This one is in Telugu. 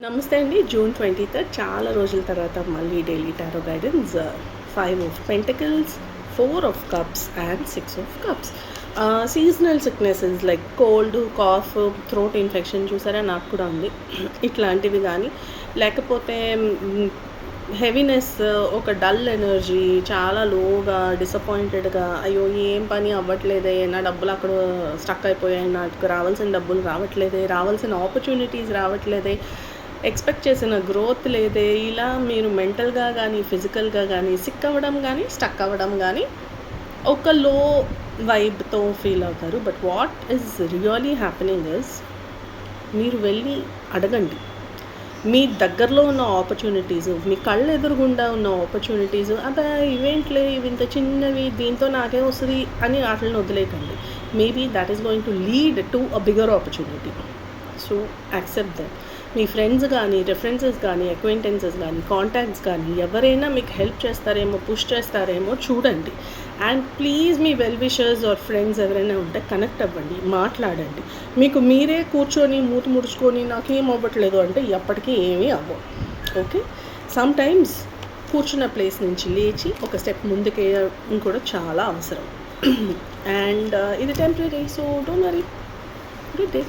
నమస్తే అండి. జూన్ 23 చాలా రోజుల తర్వాత మళ్ళీ daily tarot guidance 5 of pentacles, 4 of cups and 6 of cups. Seasonal sicknesses like cold, cough, throat infection చూసారా, నాకు కూడా ఉంది. ఇట్లాంటివి కానీ లేకపోతే హెవీనెస్, ఒక డల్ ఎనర్జీ, చాలా లోగా, డిసప్పాయింటెడ్గా, అయ్యో ఏం పని అవ్వట్లేదే, నా డబ్బులు అక్కడ స్టక్ అయిపోయాయి, నాకు రావాల్సిన డబ్బులు రావట్లేదే, రావాల్సిన ఆపర్చునిటీస్ రావట్లేదే, ఎక్స్పెక్ట్ చేసిన గ్రోత్ లేదే, ఇలా మీరు మెంటల్గా కానీ ఫిజికల్గా కానీ సిక్ అవ్వడం కానీ స్టక్ అవ్వడం కానీ ఒక లో వైబ్తో ఫీల్ అవుతారు. But what is really happening is, మీరు వెళ్ళి అడగండి. మీ దగ్గరలో ఉన్న ఆపర్చునిటీస్, మీ కళ్ళు ఎదురుగుండా ఉన్న ఆపర్చునిటీస్, అబ్బా ఇవేంట్లే, ఇవి ఇంత చిన్నవి, దీంతో నాకే వస్తుంది అని వాటిని వదిలేకండి. Maybe that is going to lead to a bigger opportunity. So accept that. మీ ఫ్రెండ్స్ కానీ, రెఫరెన్సెస్ కానీ, అక్వైంటెన్సెస్ కానీ, కాంటాక్ట్స్ కానీ ఎవరైనా మీకు హెల్ప్ చేస్తారేమో, పుష్ చేస్తారేమో చూడండి. అండ్ ప్లీజ్ మీ వెల్ విషర్స్ ఆర్ ఫ్రెండ్స్ ఎవరైనా ఉంటే కనెక్ట్ అవ్వండి, మాట్లాడండి. మీకు మీరే కూర్చొని మూతి ముడుచుకొని నాకేం అవ్వట్లేదు అంటే ఎప్పటికీ ఏమీ అవ్వవు. ఓకే, సమ్ టైమ్స్ కూర్చున్న ప్లేస్ నుంచి లేచి ఒక స్టెప్ ముందుకేయడం కూడా చాలా అవసరం. అండ్ ఇది temporary, so don't worry. Good day.